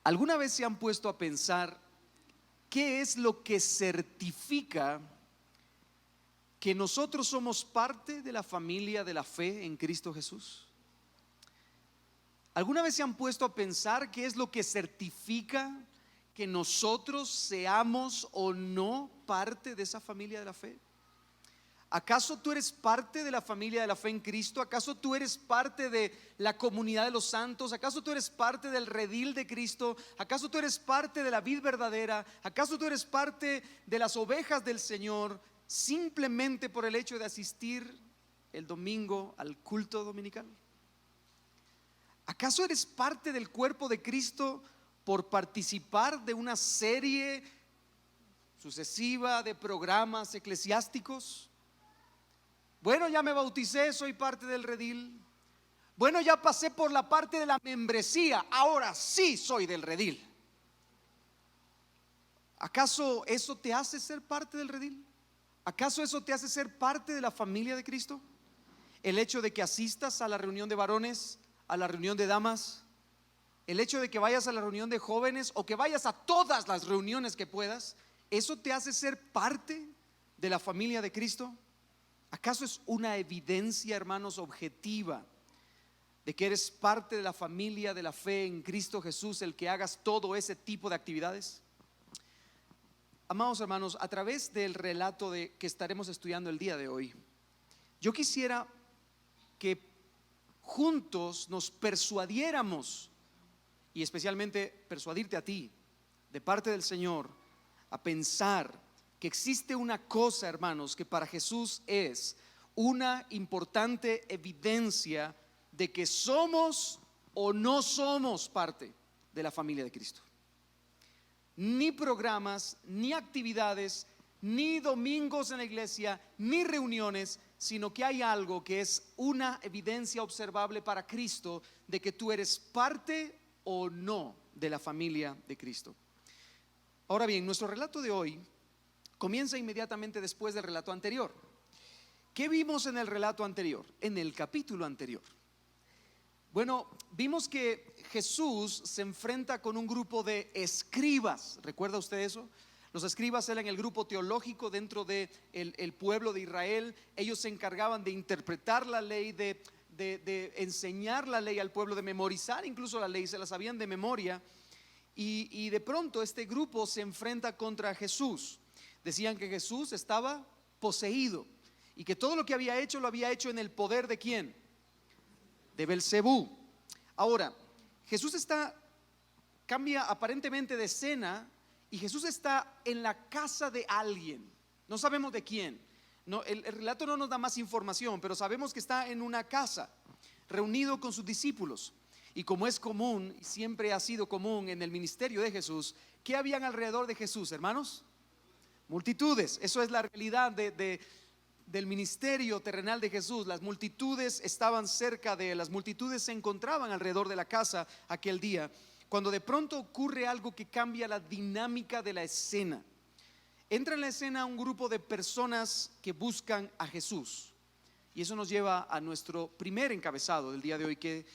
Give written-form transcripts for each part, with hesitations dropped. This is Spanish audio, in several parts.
¿Alguna vez se han puesto a pensar qué es lo que certifica que nosotros somos parte de la familia de la fe en Cristo Jesús? ¿Alguna vez se han puesto a pensar qué es lo que certifica que nosotros seamos o no parte de esa familia de la fe? ¿Acaso tú eres parte de la familia de la fe en Cristo? ¿Acaso tú eres parte de la comunidad de los santos? ¿Acaso tú eres parte del redil de Cristo? ¿Acaso tú eres parte de la vid verdadera? ¿Acaso tú eres parte de las ovejas del Señor simplemente por el hecho de asistir el domingo al culto dominical? ¿Acaso eres parte del cuerpo de Cristo por participar de una serie sucesiva de programas eclesiásticos? Bueno, ya me bauticé, soy parte del redil. Bueno, ya pasé por la parte de la membresía, ahora sí soy del redil. ¿Acaso eso te hace ser parte del redil? ¿Acaso eso te hace ser parte de la familia de Cristo? El hecho de que asistas a la reunión de varones, a la reunión de damas, el hecho de que vayas a la reunión de jóvenes o que vayas a todas las reuniones que puedas, ¿eso te hace ser parte de la familia de Cristo? ¿Acaso es una evidencia, hermanos, objetiva de que eres parte de la familia de la fe en Cristo Jesús el que hagas todo ese tipo de actividades? Amados hermanos, a través del relato que estaremos estudiando el día de hoy, yo quisiera que juntos nos persuadiéramos, y especialmente persuadirte a ti de parte del Señor, a pensar que existe una cosa, hermanos, que para Jesús es una importante evidencia de que somos o no somos parte de la familia de Cristo. Ni programas, ni actividades, ni domingos en la iglesia, ni reuniones, sino que hay algo que es una evidencia observable para Cristo de que tú eres parte o no de la familia de Cristo. Ahora bien, nuestro relato de hoy comienza inmediatamente después del relato anterior. ¿Qué vimos en el relato anterior? En el capítulo anterior. Bueno, vimos que Jesús se enfrenta con un grupo de escribas. ¿Recuerda usted eso? Los escribas eran el grupo teológico dentro del pueblo de Israel. Ellos se encargaban de interpretar la ley, de enseñar la ley al pueblo, de memorizar incluso la ley, se la sabían de memoria. Y de pronto este grupo se enfrenta contra Jesús. Decían que Jesús estaba poseído y que todo lo que había hecho lo había hecho en el poder ¿de quién? De Belcebú. Ahora, Jesús cambia aparentemente de escena y Jesús está en la casa de alguien. No sabemos de quién. No, el relato no nos da más información, pero sabemos que está en una casa, reunido con sus discípulos. Y como es común, y siempre ha sido común en el ministerio de Jesús, ¿qué habían alrededor de Jesús, hermanos? Multitudes. Eso es la realidad del ministerio terrenal de Jesús. Las multitudes estaban cerca de él, las multitudes se encontraban alrededor de la casa aquel día, cuando de pronto ocurre algo que cambia la dinámica de la escena. Entra en la escena un grupo de personas que buscan a Jesús, y eso nos lleva a nuestro primer encabezado del día de hoy, que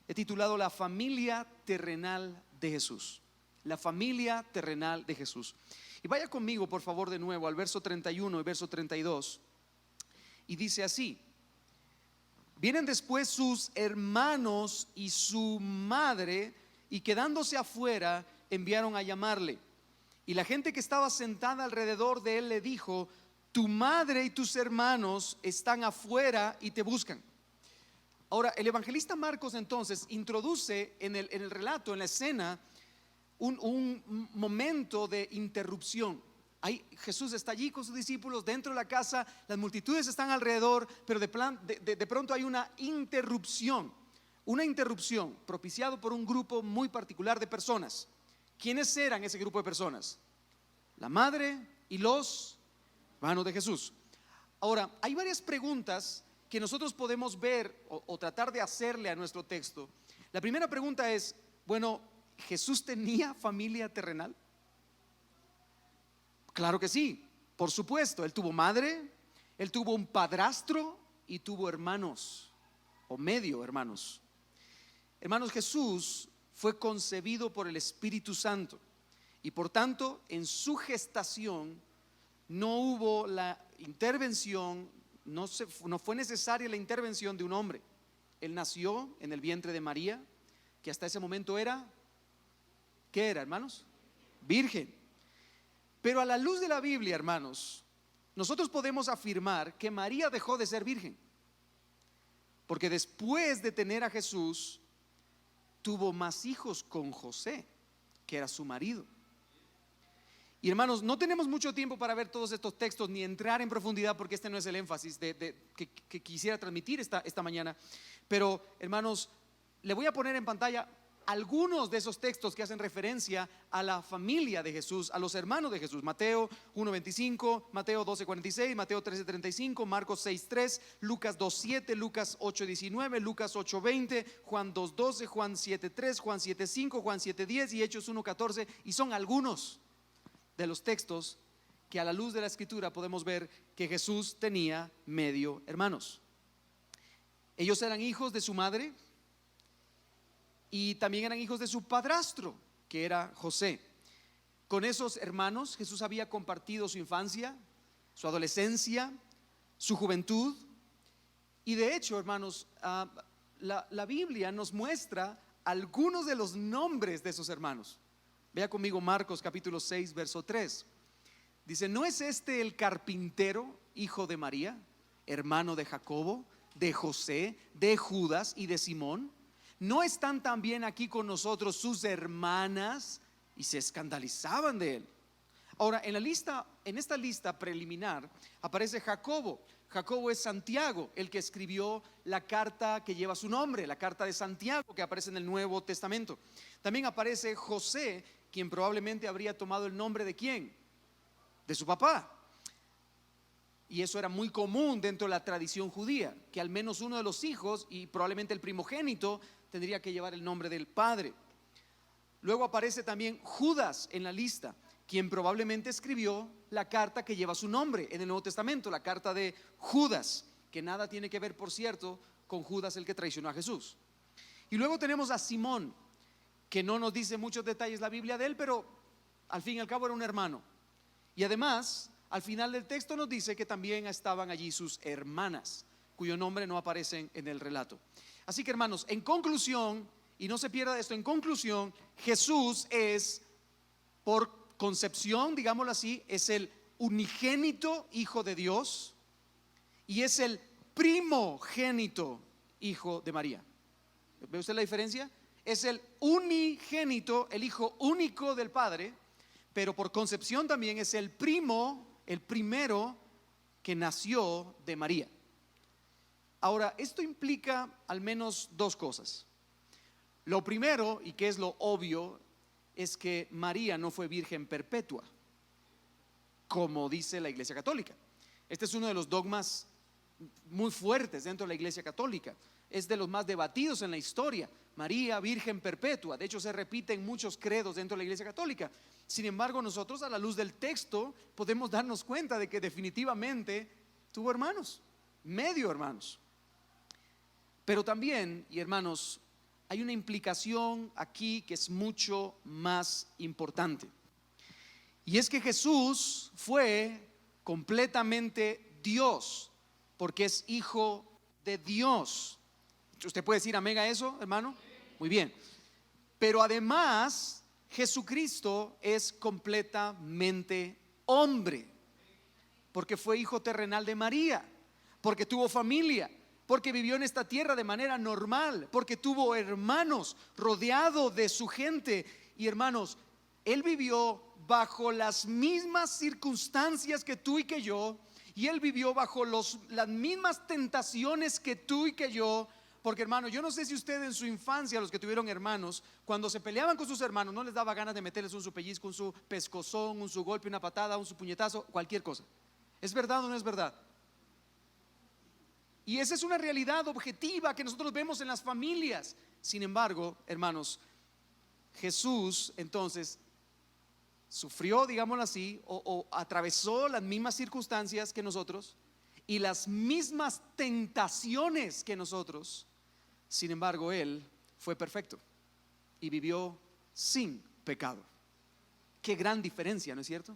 he titulado La familia terrenal de Jesús. La familia terrenal de Jesús. Y vaya conmigo por favor de nuevo al verso 31 y verso 32. Y dice así: vienen después sus hermanos y su madre, y quedándose afuera enviaron a llamarle. Y la gente que estaba sentada alrededor de él le dijo: tu madre y tus hermanos están afuera y te buscan. Ahora, el evangelista Marcos entonces introduce en el relato, en la escena, un momento de interrupción. Jesús está allí con sus discípulos dentro de la casa, las multitudes están alrededor, pero de pronto hay una interrupción propiciado por un grupo muy particular de personas. ¿Quiénes eran ese grupo de personas? La madre y los hermanos de Jesús. Ahora, hay varias preguntas que nosotros podemos ver o tratar de hacerle a nuestro texto. La primera pregunta es, bueno, ¿Jesús tenía familia terrenal? Claro que sí, por supuesto. Él tuvo madre, él tuvo un padrastro y tuvo hermanos o medio hermanos. Hermanos, Jesús fue concebido por el Espíritu Santo y por tanto en su gestación no hubo la intervención, no fue necesaria la intervención de un hombre. Él nació en el vientre de María, que hasta ese momento era, ¿qué era, hermanos? Virgen. Pero a la luz de la Biblia, hermanos, nosotros podemos afirmar que María dejó de ser virgen, porque después de tener a Jesús, tuvo más hijos con José, que era su marido. Y hermanos, no tenemos mucho tiempo para ver todos estos textos ni entrar en profundidad, porque este no es el énfasis que quisiera transmitir esta mañana. Pero hermanos, le voy a poner en pantalla algunos de esos textos que hacen referencia a la familia de Jesús, a los hermanos de Jesús. Mateo 1:25, Mateo 12:46, Mateo 13:35, Marcos 6:3, Lucas 2:7, Lucas 8:19, Lucas 8:20, Juan 2:12, Juan 7:3, Juan 7:5, Juan 7:10 y Hechos 1:14. Y son algunos de los textos que a la luz de la Escritura podemos ver que Jesús tenía medio hermanos. Ellos eran hijos de su madre y también eran hijos de su padrastro, que era José. Con esos hermanos Jesús había compartido su infancia, su adolescencia, su juventud. Y de hecho, hermanos, la Biblia nos muestra algunos de los nombres de esos hermanos. Vea conmigo Marcos capítulo 6 verso 3. Dice: ¿no es este el carpintero, hijo de María, hermano de Jacobo, de José, de Judas y de Simón? ¿No están también aquí con nosotros sus hermanas? Y se escandalizaban de él. Ahora, en esta lista preliminar aparece Jacobo. Jacobo es Santiago, el que escribió la carta que lleva su nombre, la carta de Santiago, que aparece en el Nuevo Testamento. También aparece José, quien probablemente habría tomado el nombre de ¿quién? De su papá. Y eso era muy común dentro de la tradición judía, que al menos uno de los hijos, y probablemente el primogénito, tendría que llevar el nombre del padre. Luego aparece también Judas en la lista, quien probablemente escribió la carta que lleva su nombre en el Nuevo Testamento, la carta de Judas, que nada tiene que ver, por cierto, con Judas el que traicionó a Jesús. Y luego tenemos a Simón, que no nos dice muchos detalles la Biblia de él, pero al fin y al cabo era un hermano. Y además, al final del texto nos dice que también estaban allí sus hermanas, cuyo nombre no aparece en el relato. Así que, hermanos, en conclusión, y no se pierda esto, en conclusión, Jesús es, por concepción, digámoslo así, es el unigénito Hijo de Dios y es el primogénito Hijo de María. ¿Ve usted la diferencia? Es el unigénito, el Hijo único del Padre, pero por concepción también es el primero que nació de María. Ahora, esto implica al menos dos cosas. Lo primero, y que es lo obvio, es que María no fue virgen perpetua, como dice la Iglesia Católica. Este es uno de los dogmas muy fuertes dentro de la Iglesia Católica. Es de los más debatidos en la historia. María, virgen perpetua. De hecho, se repite en muchos credos dentro de la Iglesia Católica. Sin embargo, nosotros, a la luz del texto, podemos darnos cuenta de que definitivamente tuvo hermanos, medio hermanos. Pero también, y hermanos, hay una implicación aquí que es mucho más importante. Y es que Jesús fue completamente Dios, porque es hijo de Dios. ¿Usted puede decir amén a eso, hermano? Muy bien. Pero además, Jesucristo es completamente hombre, porque fue hijo terrenal de María, porque tuvo familia, porque vivió en esta tierra de manera normal, porque tuvo hermanos, rodeado de su gente. Y hermanos, Él vivió bajo las mismas circunstancias que tú y que yo, y Él vivió bajo las mismas tentaciones que tú y que yo. Porque, hermano, yo no sé si usted en su infancia, los que tuvieron hermanos, cuando se peleaban con sus hermanos, no les daba ganas de meterles un su pellizco, un su pescozón, un su golpe, una patada, un su puñetazo, cualquier cosa. ¿Es verdad o no es verdad? Y esa es una realidad objetiva que nosotros vemos en las familias. Sin embargo, hermanos, Jesús entonces sufrió, digámoslo así, o atravesó las mismas circunstancias que nosotros y las mismas tentaciones que nosotros. Sin embargo, Él fue perfecto. y vivió sin pecado. Qué gran diferencia, ¿no es cierto?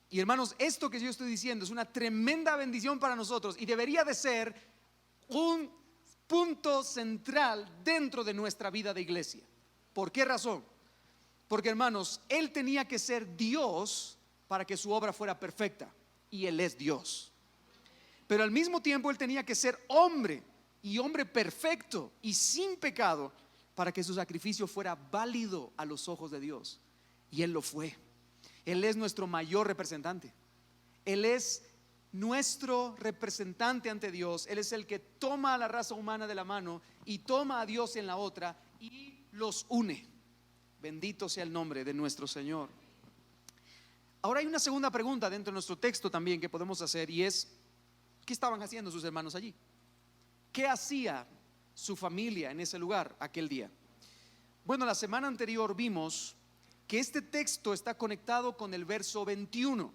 Y hermanos, esto que yo estoy diciendo es una tremenda bendición para nosotros y debería de ser un punto central dentro de nuestra vida de iglesia. ¿Por qué razón? Porque hermanos, Él tenía que ser Dios para que su obra fuera perfecta, y Él es Dios. Pero al mismo tiempo Él tenía que ser hombre, y hombre perfecto y sin pecado, para que su sacrificio fuera válido a los ojos de Dios. Y Él lo fue. Él es nuestro mayor representante. Él es nuestro representante ante Dios. Él es el que toma a la raza humana de la mano y toma a Dios en la otra y los une. Bendito sea el nombre de nuestro Señor. Ahora hay una segunda pregunta dentro de nuestro texto también que podemos hacer, y es: ¿qué estaban haciendo sus hermanos allí? ¿Qué hacía su familia en ese lugar aquel día? Bueno, la semana anterior vimos que este texto está conectado con el verso 21.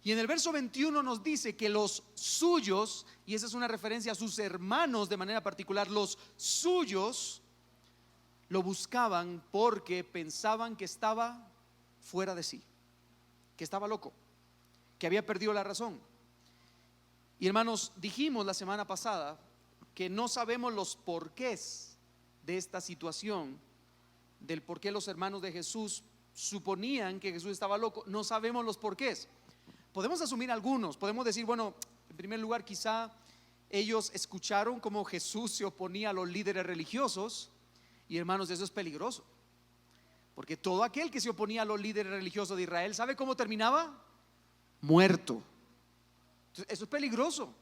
Y en el verso 21 nos dice que los suyos, y esa es una referencia a sus hermanos de manera particular, los suyos lo buscaban porque pensaban que estaba fuera de sí, que estaba loco, que había perdido la razón. Y hermanos, dijimos la semana pasada que no sabemos los porqués de esta situación, del por qué los hermanos de Jesús suponían que Jesús estaba loco. No sabemos los porqués. Podemos asumir algunos. Podemos decir, bueno, en primer lugar, quizá ellos escucharon cómo Jesús se oponía a los líderes religiosos. Y hermanos, eso es peligroso, porque todo aquel que se oponía a los líderes religiosos de Israel, ¿sabe cómo terminaba? Muerto. Entonces, eso es peligroso.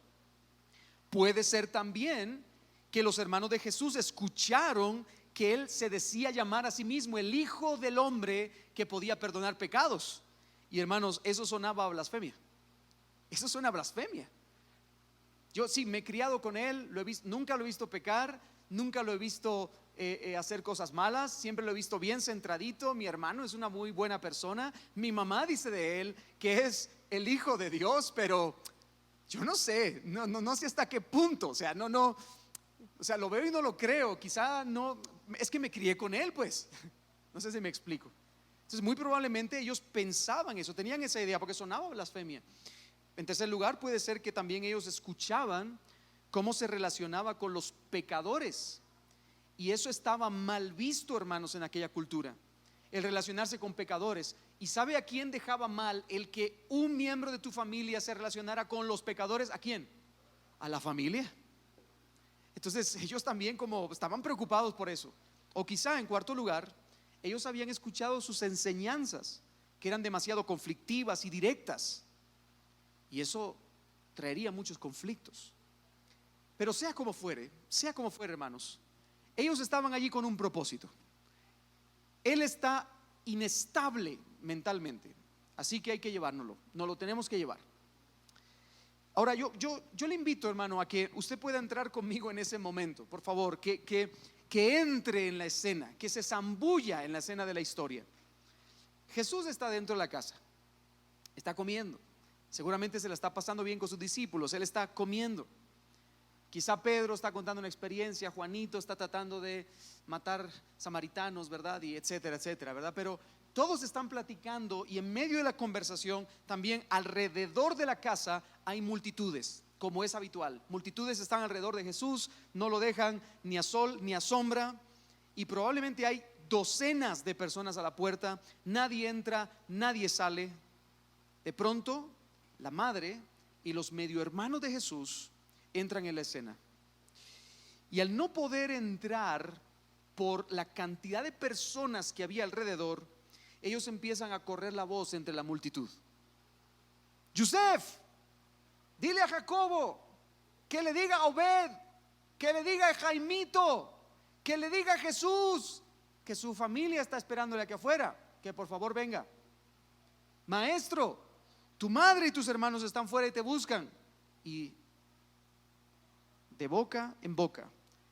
Puede ser también que los hermanos de Jesús escucharon que Él se decía llamar a sí mismo el Hijo del Hombre que podía perdonar pecados. Y hermanos, eso sonaba a blasfemia. Eso suena a blasfemia. Yo sí me he criado con Él, lo he visto, nunca lo he visto pecar, nunca lo he visto hacer cosas malas, siempre lo he visto bien centradito. Mi hermano es una muy buena persona. Mi mamá dice de él que es el Hijo de Dios, pero yo no sé, no sé hasta qué punto. O sea, o sea, lo veo y no lo creo. Quizá no, es que me crié con él, pues. No sé si me explico. Entonces, muy probablemente ellos pensaban eso, tenían esa idea, porque sonaba blasfemia. En tercer lugar, puede ser que también ellos escuchaban cómo se relacionaba con los pecadores. Y eso estaba mal visto, hermanos, en aquella cultura, el relacionarse con pecadores. ¿Y sabe a quién dejaba mal el que un miembro de tu familia se relacionara con los pecadores? ¿A quién? A la familia. Entonces ellos también como estaban preocupados por eso. O quizá en cuarto lugar, ellos habían escuchado sus enseñanzas, que eran demasiado conflictivas y directas, y eso traería muchos conflictos. Pero sea como fuere, hermanos, ellos estaban allí con un propósito. Él está inestable mentalmente, así que hay que llevárnoslo, nos lo tenemos que llevar. Ahora yo le invito, hermano, a que usted pueda entrar conmigo en ese momento, por favor, que entre en la escena, que se zambulla en la escena de la historia. Jesús está dentro de la casa, está comiendo, seguramente se la está pasando bien con sus discípulos, Él está comiendo. Quizá Pedro está contando una experiencia, Juanito está tratando de matar samaritanos, ¿verdad? Y etcétera, etcétera, ¿verdad? Pero todos están platicando, y en medio de la conversación también alrededor de la casa hay multitudes, como es habitual. Multitudes están alrededor de Jesús, no lo dejan ni a sol ni a sombra, y probablemente hay docenas de personas a la puerta. Nadie entra, nadie sale. De pronto la madre y los medio hermanos de Jesús entran en la escena, y al no poder entrar por la cantidad de personas que había alrededor, ellos empiezan a correr la voz entre la multitud: Yusef, dile a Jacobo que le diga a Obed, que le diga a Jaimito, que le diga a Jesús que su familia está esperándole aquí afuera, que por favor venga. Maestro, tu madre y tus hermanos están fuera y te buscan. Y de boca en boca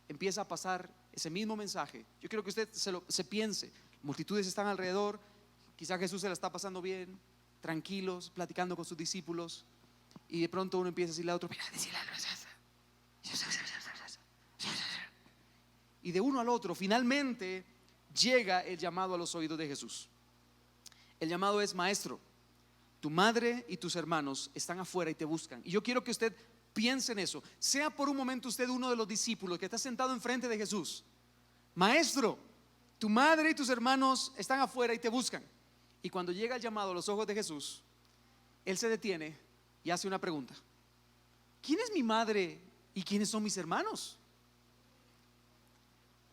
empieza a pasar ese mismo mensaje. Yo quiero que usted se piense: multitudes están alrededor, quizá Jesús se la está pasando bien, tranquilos, platicando con sus discípulos, y de pronto uno empieza a decirle a otro: mira, y de uno al otro, finalmente llega el llamado a los oídos de Jesús. El llamado es: maestro, tu madre y tus hermanos están afuera y te buscan. Y yo quiero que usted piense en eso. Sea por un momento usted uno de los discípulos que está sentado enfrente de Jesús. Maestro, tu madre y tus hermanos están afuera y te buscan. Y cuando llega el llamado a los ojos de Jesús, Él se detiene y hace una pregunta: ¿quién es mi madre y quiénes son mis hermanos?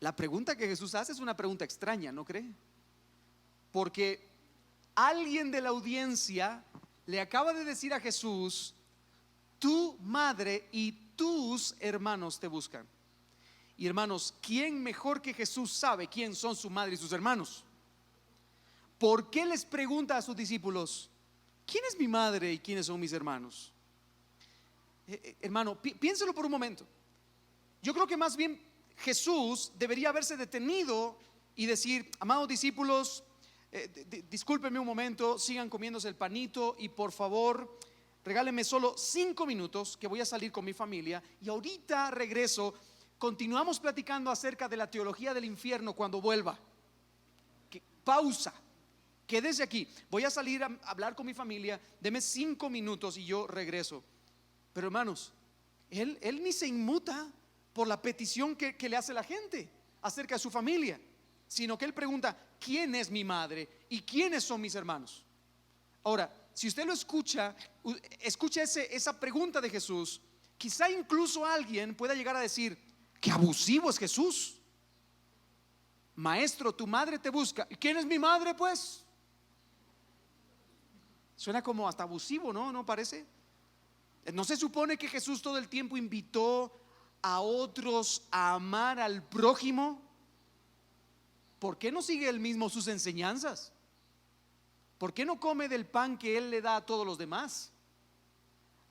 La pregunta que Jesús hace es una pregunta extraña, ¿no cree? Porque alguien de la audiencia le acaba de decir a Jesús: tu madre y tus hermanos te buscan. Y hermanos, ¿quién mejor que Jesús sabe quién son su madre y sus hermanos? ¿Por qué les pregunta a sus discípulos: ¿quién es mi madre y quiénes son mis hermanos? Hermano, piénselo por un momento. Yo creo que más bien Jesús debería haberse detenido y decir: amados discípulos, discúlpenme un momento, sigan comiéndose el panito y por favor regálenme solo 5 minutos, que voy a salir con mi familia y ahorita regreso. Continuamos platicando acerca de la teología del infierno cuando vuelva. Pausa, quédese aquí, voy a salir a hablar con mi familia, deme 5 minutos y yo regreso. Pero hermanos, él ni se inmuta por la petición que le hace la gente acerca de su familia, sino que Él pregunta: ¿quién es mi madre y quiénes son mis hermanos? Ahora, si usted lo escucha esa pregunta de Jesús, quizá incluso alguien pueda llegar a decir: qué abusivo es Jesús. Maestro, tu madre te busca. ¿Y quién es mi madre, pues? Suena como hasta abusivo, ¿no? ¿No parece? ¿No se supone que Jesús todo el tiempo invitó a otros a amar al prójimo? ¿Por qué no sigue él mismo sus enseñanzas? ¿Por qué no come del pan que Él le da a todos los demás?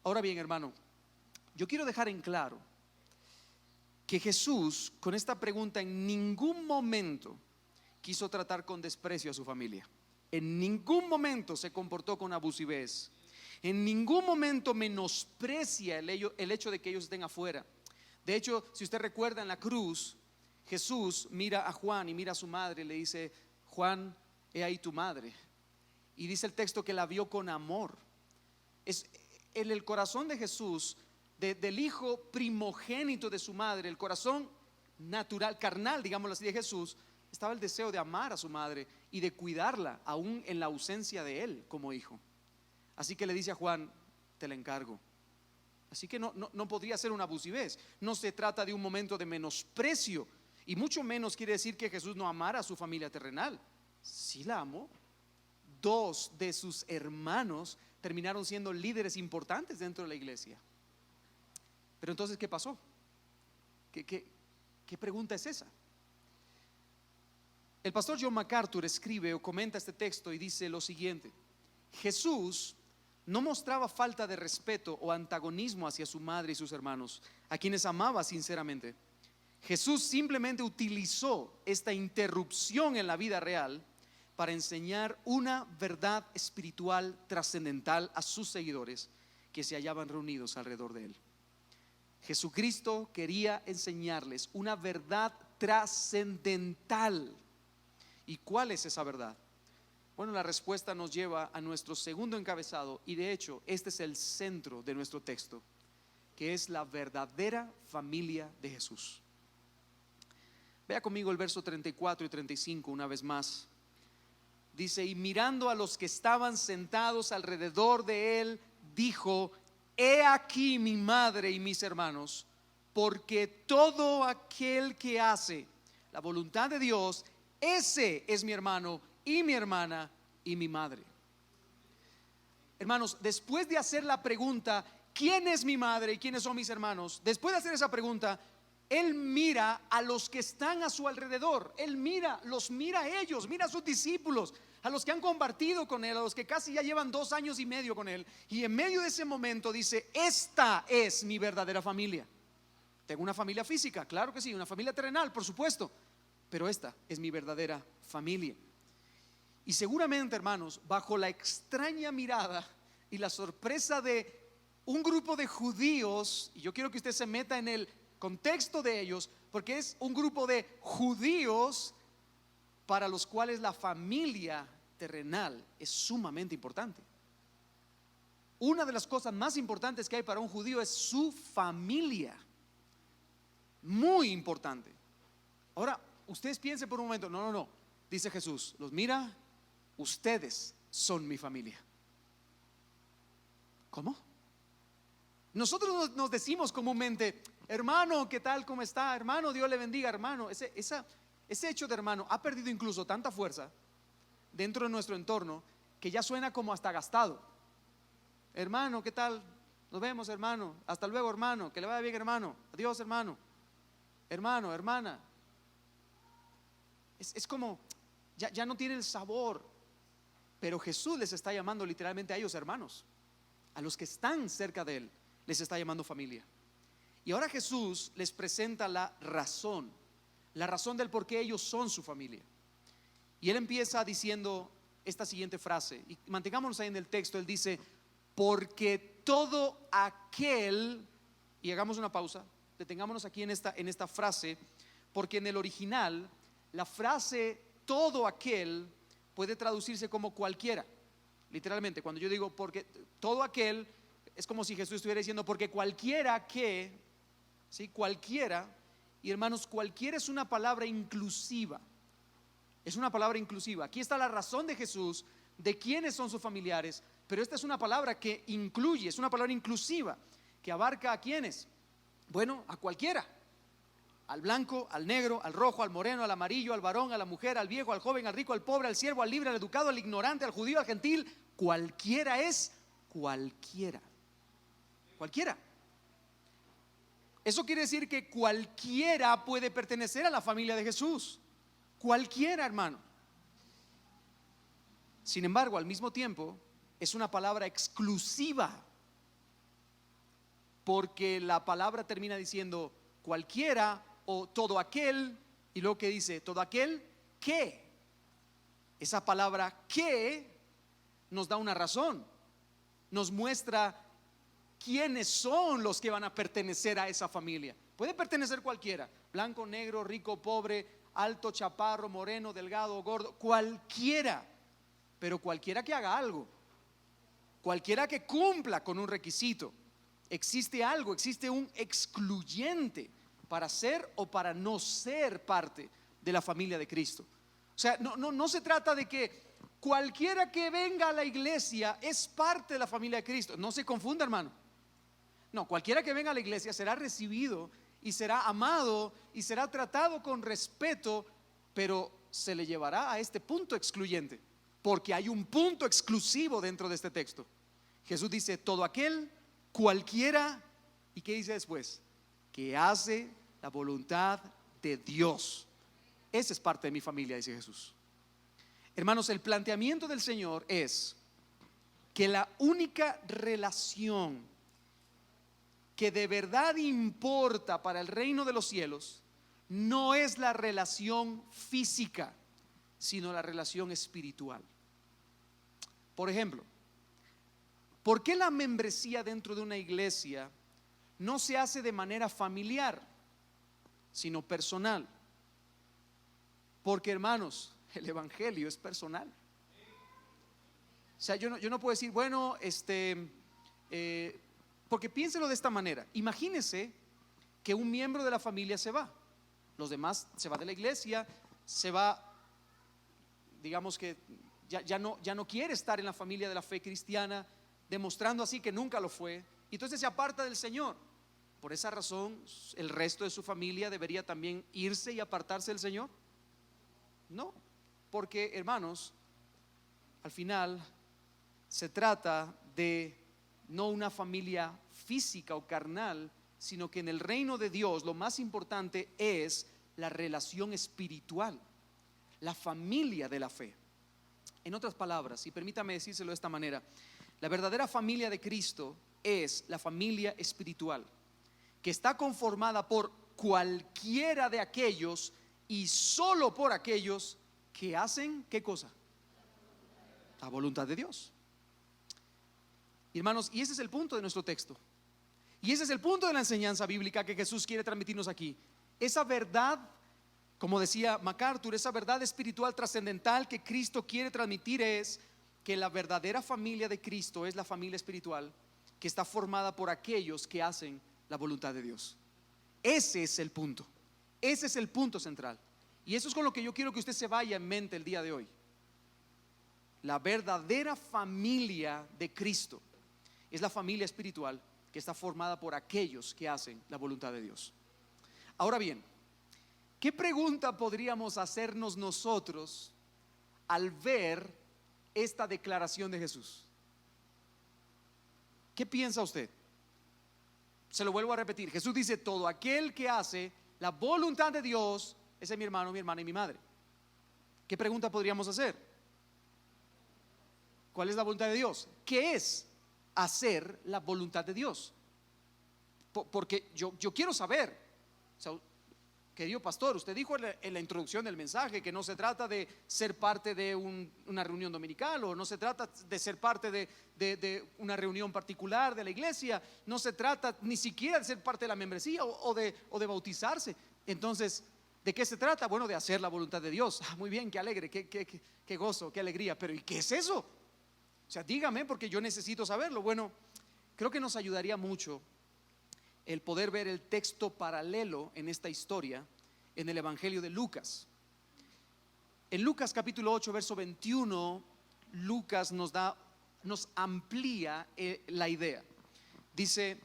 Ahora bien, hermano, yo quiero dejar en claro que Jesús con esta pregunta en ningún momento quiso tratar con desprecio a su familia. En ningún momento se comportó con abusivez. En ningún momento menosprecia el hecho de que ellos estén afuera. De hecho, si usted recuerda, en la cruz Jesús mira a Juan y mira a su madre y le dice: Juan, he ahí tu madre. Y dice el texto que la vio con amor. Es en el corazón de Jesús, del hijo primogénito de su madre, el corazón natural, carnal, digámoslo así, de Jesús, estaba el deseo de amar a su madre y de cuidarla aún en la ausencia de él como hijo. Así que le dice a Juan: te la encargo. Así que no podría ser una abusivez. No se trata de un momento de menosprecio, y mucho menos quiere decir que Jesús no amara a su familia terrenal. Sí la amó. 2 de sus hermanos terminaron siendo líderes importantes dentro de la iglesia. Pero entonces, ¿qué pasó? ¿Qué pregunta es esa? El pastor John MacArthur escribe o comenta este texto y dice lo siguiente: Jesús no mostraba falta de respeto o antagonismo hacia su madre y sus hermanos, a quienes amaba sinceramente. Jesús simplemente utilizó esta interrupción en la vida real para enseñar una verdad espiritual trascendental a sus seguidores que se hallaban reunidos alrededor de él. Jesucristo quería enseñarles una verdad trascendental. ¿Y cuál es esa verdad? Bueno, la respuesta nos lleva a nuestro segundo encabezado, y de hecho este es el centro de nuestro texto, que es la verdadera familia de Jesús. Vea conmigo el verso 34 y 35 una vez más. Dice: y mirando a los que estaban sentados alrededor de él, dijo: he aquí mi madre y mis hermanos, porque todo aquel que hace la voluntad de Dios, ese es mi hermano y mi hermana y mi madre. Hermanos, después de hacer la pregunta: ¿quién es mi madre y quiénes son mis hermanos? Después de hacer esa pregunta, Él mira a los que están a su alrededor. Él los mira a ellos, mira a sus discípulos, a los que han compartido con Él, a los que casi ya llevan 2 años y medio con Él. Y en medio de ese momento dice: esta es mi verdadera familia. Tengo una familia física, claro que sí, una familia terrenal, por supuesto, pero esta es mi verdadera familia. Y seguramente, hermanos, bajo la extraña mirada y la sorpresa de un grupo de judíos, y yo quiero que usted se meta en el contexto de ellos, porque es un grupo de judíos para los cuales la familia terrenal es sumamente importante. Una de las cosas más importantes que hay para un judío es su familia. Muy importante. Ahora, ustedes piensen por un momento, no, dice Jesús, los mira, ustedes son mi familia. ¿Cómo? Nosotros nos decimos comúnmente, hermano, ¿qué tal? ¿Cómo está? Hermano, Dios le bendiga, hermano. Ese hecho de hermano ha perdido incluso tanta fuerza dentro de nuestro entorno que ya suena como hasta gastado. Hermano, ¿qué tal? Nos vemos, hermano. Hasta luego, hermano. Que le vaya bien, hermano. Adiós, hermano. Hermano, hermana. Es como, ya no tiene el sabor. Pero Jesús les está llamando literalmente a ellos hermanos. A los que están cerca de Él les está llamando familia. Y ahora Jesús les presenta la razón del por qué ellos son su familia. Y Él empieza diciendo esta siguiente frase, y mantengámonos ahí en el texto. Él dice, porque todo aquel, y hagamos una pausa, detengámonos aquí en esta frase, porque en el original la frase todo aquel puede traducirse como cualquiera. Literalmente, cuando yo digo porque todo aquel, es como si Jesús estuviera diciendo porque cualquiera que, ¿sí? Cualquiera. Y hermanos, cualquiera es una palabra inclusiva. Es una palabra inclusiva. Aquí está la razón de Jesús de quiénes son sus familiares, pero esta es una palabra que incluye, es una palabra inclusiva que abarca a quiénes. Bueno, a cualquiera. Al blanco, al negro, al rojo, al moreno, al amarillo, al varón, a la mujer, al viejo, al joven, al rico, al pobre, al siervo, al libre, al educado, al ignorante, al judío, al gentil. Cualquiera es cualquiera. Cualquiera. Eso quiere decir que cualquiera puede pertenecer a la familia de Jesús. Cualquiera, hermano. Sin embargo, al mismo tiempo, es una palabra exclusiva, porque la palabra termina diciendo cualquiera o todo aquel, y luego que dice todo aquel que. Esa palabra que nos da una razón, nos muestra quiénes son los que van a pertenecer a esa familia. Puede pertenecer cualquiera, blanco, negro, rico, pobre, alto, chaparro, moreno, delgado, gordo, cualquiera, pero cualquiera que haga algo, cualquiera que cumpla con un requisito. Existe algo, existe un excluyente para ser o para no ser parte de la familia de Cristo. O sea, no se trata de que cualquiera que venga a la iglesia es parte de la familia de Cristo. No se confunda, hermano. No, cualquiera que venga a la iglesia será recibido y será amado y será tratado con respeto, pero se le llevará a este punto excluyente, porque hay un punto exclusivo dentro de este texto. Jesús dice todo aquel, cualquiera, ¿y qué dice después? Que hace la voluntad de Dios. Esa es parte de mi familia, dice Jesús. Hermanos, el planteamiento del Señor es que la única relación que de verdad importa para el reino de los cielos no es la relación física, sino la relación espiritual. Por ejemplo, ¿por qué la membresía dentro de una iglesia no se hace de manera familiar, sino personal? Porque, hermanos, el evangelio es personal. O sea, yo no puedo decir, bueno, porque piénselo de esta manera. Imagínese que un miembro de la familia se va, los demás se va de la iglesia, se va, digamos que ya no quiere estar en la familia de la fe cristiana, demostrando así que nunca lo fue, y entonces se aparta del Señor. Por esa razón, ¿el resto de su familia debería también irse y apartarse del Señor? No, porque, hermanos, al final se trata de no una familia física o carnal, sino que en el reino de Dios lo más importante es la relación espiritual, la familia de la fe. En otras palabras, y permítame decírselo de esta manera, la verdadera familia de Cristo es la familia espiritual, que está conformada por cualquiera de aquellos y solo por aquellos que hacen, ¿qué cosa? La voluntad de Dios. Y hermanos, y ese es el punto de nuestro texto. Y ese es el punto de la enseñanza bíblica que Jesús quiere transmitirnos aquí. Esa verdad Como decía MacArthur, esa verdad espiritual trascendental que Cristo quiere transmitir es que la verdadera familia de Cristo es la familia espiritual que está formada por aquellos que hacen la voluntad de Dios. Ese es el punto. Ese es el punto central. Y eso es con lo que yo quiero que usted se vaya en mente el día de hoy. La verdadera familia de Cristo es la familia espiritual que está formada por aquellos que hacen la voluntad de Dios. Ahora bien, ¿qué pregunta podríamos hacernos nosotros al ver esta declaración de Jesús? ¿Qué piensa usted? Se lo vuelvo a repetir. Jesús dice: todo aquel que hace la voluntad de Dios, ese es mi hermano, mi hermana y mi madre. ¿Qué pregunta podríamos hacer? ¿Cuál es la voluntad de Dios? ¿Qué es hacer la voluntad de Dios? Porque yo quiero saber. O sea, querido pastor, usted dijo en la introducción del mensaje que no se trata de ser parte de una reunión dominical, o no se trata de ser parte de una reunión particular de la iglesia, no se trata ni siquiera de ser parte de la membresía o de bautizarse. Entonces, ¿de qué se trata? Bueno, de hacer la voluntad de Dios. Muy bien, qué alegre, qué gozo, qué alegría. Pero ¿y qué es eso? O sea, dígame, porque yo necesito saberlo. Bueno, creo que nos ayudaría mucho el poder ver el texto paralelo en esta historia en el Evangelio de Lucas. En Lucas capítulo 8 verso 21, Lucas nos amplía la idea. Dice: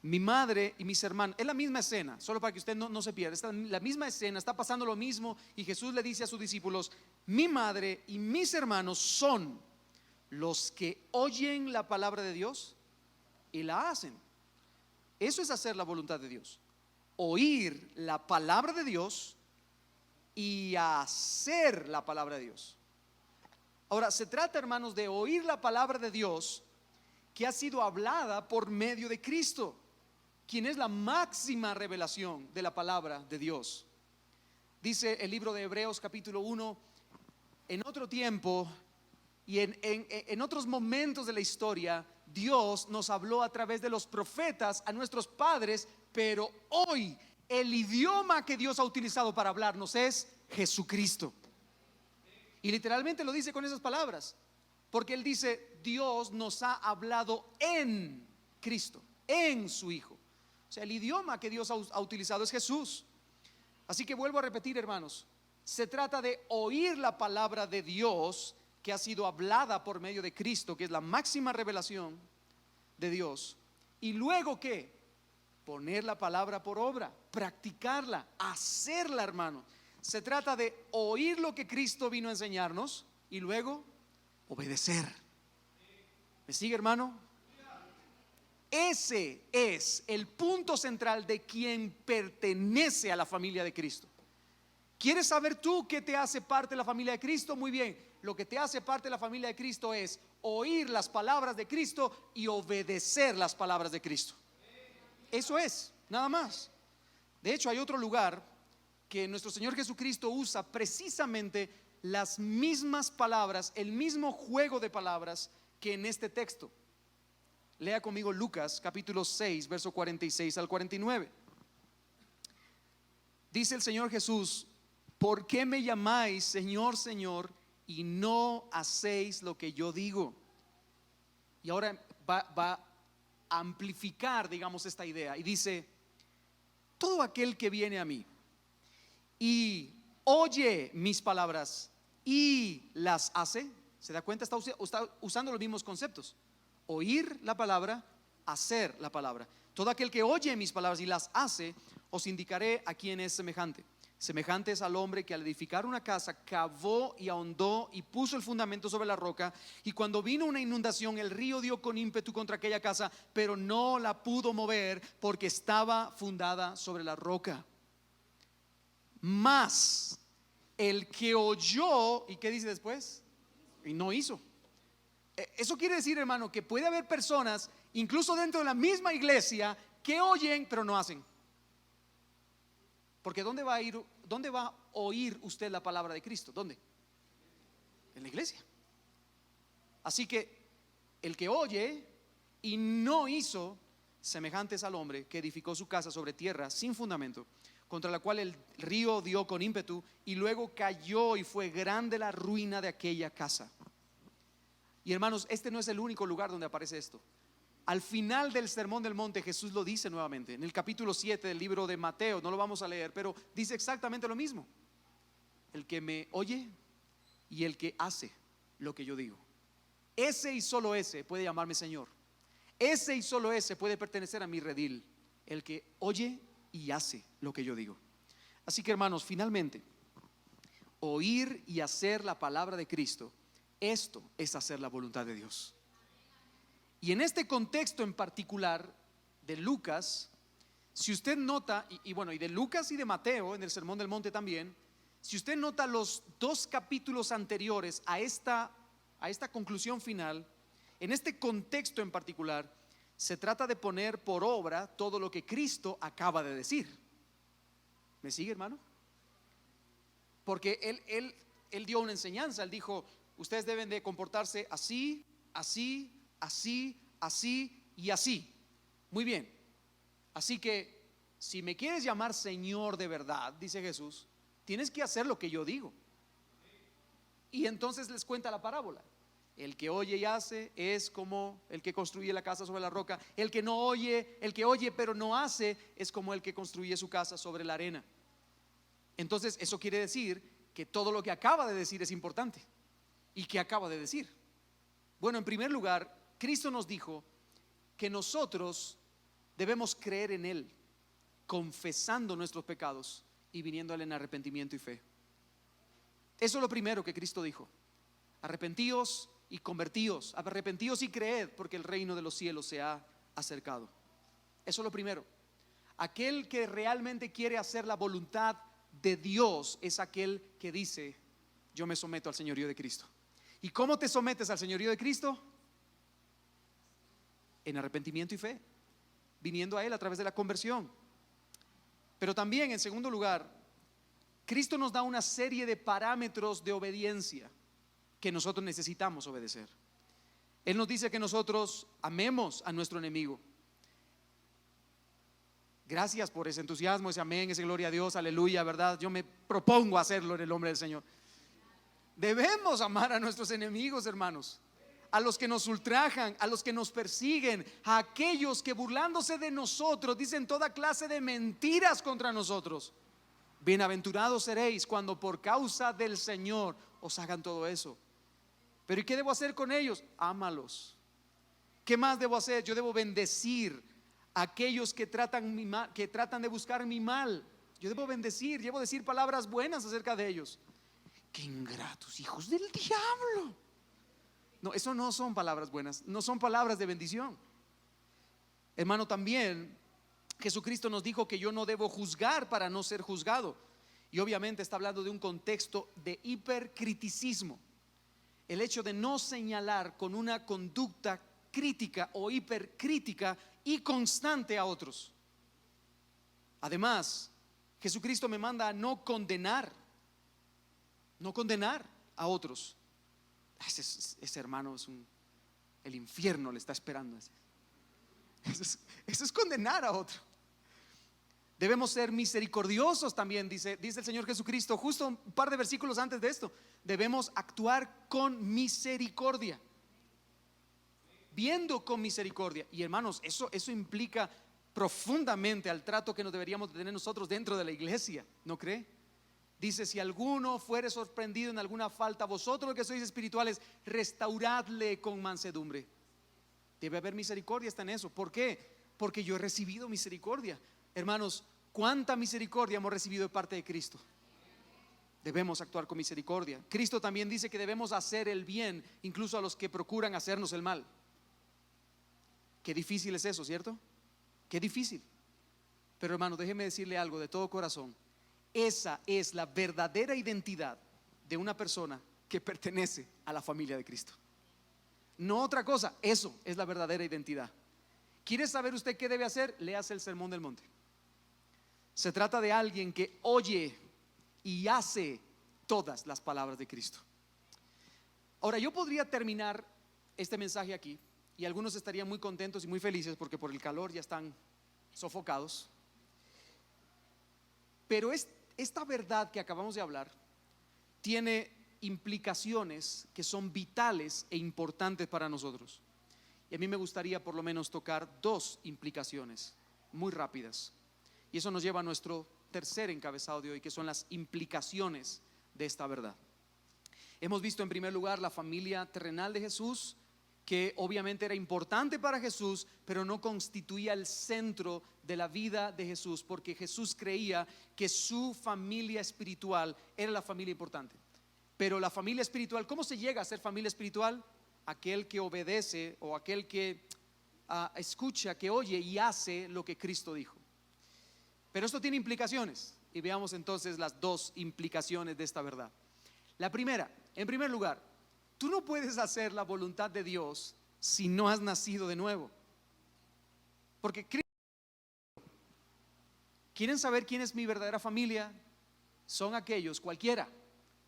mi madre y mis hermanos. Es la misma escena, solo para que usted no se pierda. Está la misma escena, está pasando lo mismo, y Jesús le dice a sus discípulos: mi madre y mis hermanos son los que oyen la palabra de Dios y la hacen. Eso es hacer la voluntad de Dios. Oír la palabra de Dios y hacer la palabra de Dios. Ahora, se trata, hermanos, de oír la palabra de Dios que ha sido hablada por medio de Cristo, quien es la máxima revelación de la palabra de Dios. Dice el libro de Hebreos capítulo 1: en otro tiempo y en otros momentos de la historia, Dios nos habló a través de los profetas a nuestros padres, pero hoy el idioma que Dios ha utilizado para hablarnos es Jesucristo. Y literalmente lo dice con esas palabras, porque Él dice: Dios nos ha hablado en Cristo, en su Hijo. O sea, el idioma que Dios ha utilizado es Jesús. Así que vuelvo a repetir, hermanos, se trata de oír la palabra de Dios que ha sido hablada por medio de Cristo, que es la máxima revelación de Dios. Y luego, ¿qué? Poner la palabra por obra, practicarla, hacerla, hermano. Se trata de oír lo que Cristo vino a enseñarnos y luego obedecer. ¿Me sigue, hermano? Ese es el punto central de quien pertenece a la familia de Cristo. ¿Quieres saber tú qué te hace parte de la familia de Cristo? Muy bien, lo que te hace parte de la familia de Cristo es oír las palabras de Cristo y obedecer las palabras de Cristo. Eso es, nada más. De hecho, hay otro lugar que nuestro Señor Jesucristo usa precisamente las mismas palabras, el mismo juego de palabras que en este texto. Lea conmigo Lucas capítulo 6, verso 46 al 49. Dice el Señor Jesús: ¿por qué me llamáis Señor, Señor, y no hacéis lo que yo digo? Y ahora va a amplificar, digamos, esta idea, y dice: todo aquel que viene a mí y oye mis palabras y las hace. ¿Se da cuenta? Está usando los mismos conceptos: oír la palabra, hacer la palabra. Todo aquel que oye mis palabras y las hace, os indicaré a quién es semejante. Semejante es al hombre que al edificar una casa cavó y ahondó y puso el fundamento sobre la roca, y cuando vino una inundación, el río dio con ímpetu contra aquella casa, pero no la pudo mover porque estaba fundada sobre la roca. Mas el que oyó, ¿y qué dice después? Y no hizo. Eso quiere decir, hermano, que puede haber personas, incluso dentro de la misma iglesia, que oyen pero no hacen. Porque ¿dónde va a oír usted la palabra de Cristo? ¿Dónde? En la iglesia. Así que el que oye y no hizo, semejante es al hombre que edificó su casa sobre tierra sin fundamento. contra la cual el río dio con ímpetu, y luego cayó y fue grande la ruina de aquella casa. Y hermanos, este no es el único lugar donde aparece esto. Al final del Sermón del Monte, Jesús lo dice nuevamente en el capítulo 7 del libro de Mateo. No lo vamos a leer, pero dice exactamente lo mismo: el que me oye y el que hace lo que yo digo, ese y solo ese puede llamarme Señor. Ese y solo ese puede pertenecer a mi redil, el que oye y hace lo que yo digo. Así que hermanos, finalmente, oír y hacer la palabra de Cristo, esto es hacer la voluntad de Dios. Y en este contexto en particular de Lucas, si usted nota, y de Lucas y de Mateo en el Sermón del Monte también, si usted nota los dos capítulos anteriores a esta conclusión final, en este contexto en particular, se trata de poner por obra todo lo que Cristo acaba de decir. ¿Me sigue, hermano? Porque él dio una enseñanza. Él dijo: ustedes deben de comportarse así, así, así, así y así. Muy bien. Así que si me quieres llamar Señor de verdad, dice Jesús, tienes que hacer lo que yo digo. Y entonces les cuenta la parábola: el que oye y hace es como el que construye la casa sobre la roca. El que oye pero no hace es como el que construye su casa sobre la arena. Entonces eso quiere decir que todo lo que acaba de decir es importante. ¿Y qué acaba de decir? Bueno, en primer lugar, Cristo nos dijo que nosotros debemos creer en Él, confesando nuestros pecados y viniendo a Él en arrepentimiento y fe. Eso es lo primero que Cristo dijo: arrepentíos y convertíos, arrepentíos y creed, porque el reino de los cielos se ha acercado. Eso es lo primero. Aquel que realmente quiere hacer la voluntad de Dios es aquel que dice: yo me someto al señorío de Cristo. ¿Y cómo te sometes al señorío de Cristo? En arrepentimiento y fe, viniendo a Él a través de la conversión. Pero también, en segundo lugar, Cristo nos da una serie de parámetros de obediencia que nosotros necesitamos obedecer. Él nos dice que nosotros amemos a nuestro enemigo. Gracias por ese entusiasmo, ese amén, ese gloria a Dios, aleluya, ¿verdad? Yo me propongo hacerlo en el nombre del Señor. Debemos amar a nuestros enemigos, hermanos, a los que nos ultrajan, a los que nos persiguen, a aquellos que burlándose de nosotros dicen toda clase de mentiras contra nosotros. Bienaventurados seréis cuando por causa del Señor os hagan todo eso. Pero ¿y qué debo hacer con ellos? Ámalos. ¿Qué más debo hacer? Yo debo bendecir a aquellos que tratan de buscar mi mal. Yo debo bendecir, debo decir palabras buenas acerca de ellos. ¡Qué ingratos, hijos del diablo! No, eso no son palabras buenas, no son palabras de bendición. Hermano, también Jesucristo nos dijo que yo no debo juzgar para no ser juzgado. Y obviamente está hablando de un contexto de hipercriticismo. El hecho de no señalar con una conducta crítica o hipercrítica y constante a otros. Además, Jesucristo me manda a no condenar a otros. Ese hermano el infierno le está esperando. Eso es condenar a otro. Debemos ser misericordiosos también, dice el Señor Jesucristo, justo un par de versículos antes de esto. Debemos actuar con misericordia, viendo con misericordia. Y hermanos, eso implica profundamente al trato que nos deberíamos tener nosotros dentro de la iglesia, ¿no cree? Dice: si alguno fuere sorprendido en alguna falta, vosotros los que sois espirituales, restauradle con mansedumbre. Debe haber misericordia, está en eso. ¿Por qué? Porque yo he recibido misericordia. Hermanos, ¿cuánta misericordia hemos recibido de parte de Cristo? Debemos actuar con misericordia. Cristo también dice que debemos hacer el bien incluso a los que procuran hacernos el mal. Qué difícil es eso, ¿cierto? Qué difícil. Pero hermano, déjeme decirle algo de todo corazón: esa es la verdadera identidad de una persona que pertenece a la familia de Cristo. No otra cosa, eso es la verdadera identidad. ¿Quiere saber usted qué debe hacer? Léase el Sermón del Monte. Se trata de alguien que oye y hace todas las palabras de Cristo. Ahora, yo podría terminar este mensaje aquí y algunos estarían muy contentos y muy felices porque por el calor ya están sofocados. Pero esta verdad que acabamos de hablar tiene implicaciones que son vitales e importantes para nosotros. Y a mí me gustaría por lo menos tocar dos implicaciones muy rápidas. Y eso nos lleva a nuestro tercer encabezado de hoy, que son las implicaciones de esta verdad. Hemos visto en primer lugar la familia terrenal de Jesús, que obviamente era importante para Jesús, pero no constituía el centro de la vida de Jesús, porque Jesús creía que su familia espiritual era la familia importante. Pero la familia espiritual, ¿cómo se llega a ser familia espiritual? Aquel que obedece o aquel que escucha, que oye y hace lo que Cristo dijo. Pero esto tiene implicaciones, y veamos entonces las dos implicaciones de esta verdad. La primera, en primer lugar, tú no puedes hacer la voluntad de Dios si no has nacido de nuevo. Porque ¿quieren saber quién es mi verdadera familia? Son aquellos, cualquiera,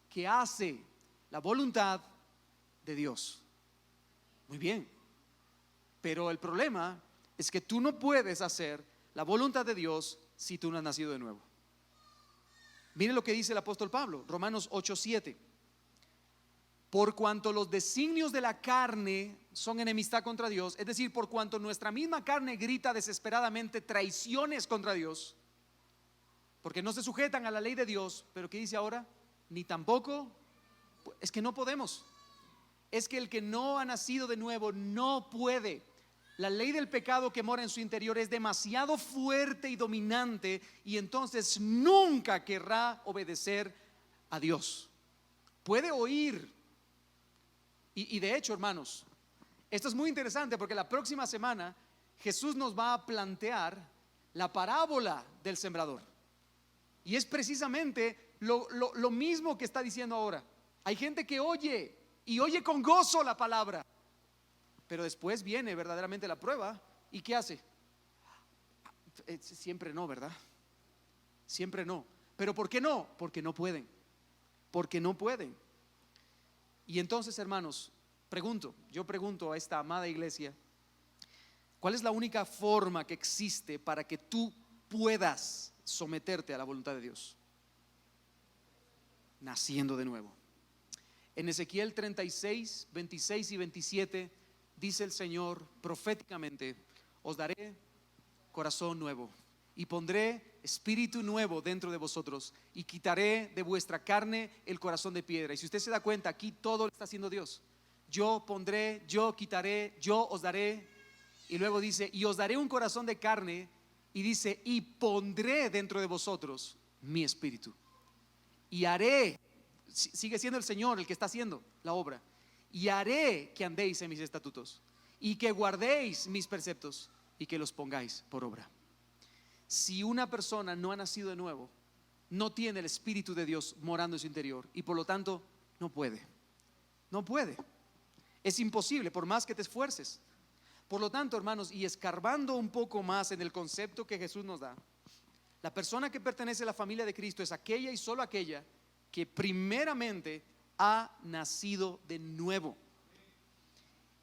que hace la voluntad de Dios. Muy bien. Pero el problema es que tú no puedes hacer la voluntad de Dios si tú no has nacido de nuevo. Miren lo que dice el apóstol Pablo, Romanos 8:7. Por cuanto los designios de la carne son enemistad contra Dios, es decir, por cuanto nuestra misma carne grita desesperadamente traiciones contra Dios, porque no se sujetan a la ley de Dios. Pero ¿qué dice ahora? Ni tampoco, es que no podemos. Es que el que no ha nacido de nuevo no puede. La ley del pecado que mora en su interior es demasiado fuerte y dominante, y entonces nunca querrá obedecer a Dios. Puede oír. Y de hecho, hermanos, esto es muy interesante, porque la próxima semana Jesús nos va a plantear la parábola del sembrador. Y es precisamente lo mismo que está diciendo ahora. Hay gente que oye y oye con gozo la palabra, pero después viene verdaderamente la prueba. ¿Y qué hace? Siempre no, ¿verdad? Siempre no. ¿Pero por qué no? Porque no pueden. Porque no pueden. Y entonces, hermanos, yo pregunto a esta amada iglesia, ¿cuál es la única forma que existe para que tú puedas someterte a la voluntad de Dios? Naciendo de nuevo. En Ezequiel 36, 26 y 27 dice el Señor proféticamente: os daré corazón nuevo y pondré espíritu nuevo dentro de vosotros, y quitaré de vuestra carne el corazón de piedra. Y si usted se da cuenta, aquí todo lo está haciendo Dios. Yo pondré, yo quitaré, yo os daré. Y luego dice: y os daré un corazón de carne. Y dice: y pondré dentro de vosotros mi espíritu. Y haré, sigue siendo el Señor el que está haciendo la obra, y haré que andéis en mis estatutos, y que guardéis mis preceptos, y que los pongáis por obra. Si una persona no ha nacido de nuevo, no tiene el Espíritu de Dios morando en su interior, y por lo tanto no puede. Es imposible, por más que te esfuerces. Por lo tanto, hermanos, y escarbando un poco más en el concepto que Jesús nos da, la persona que pertenece a la familia de Cristo es aquella y solo aquella que primeramente ha nacido de nuevo.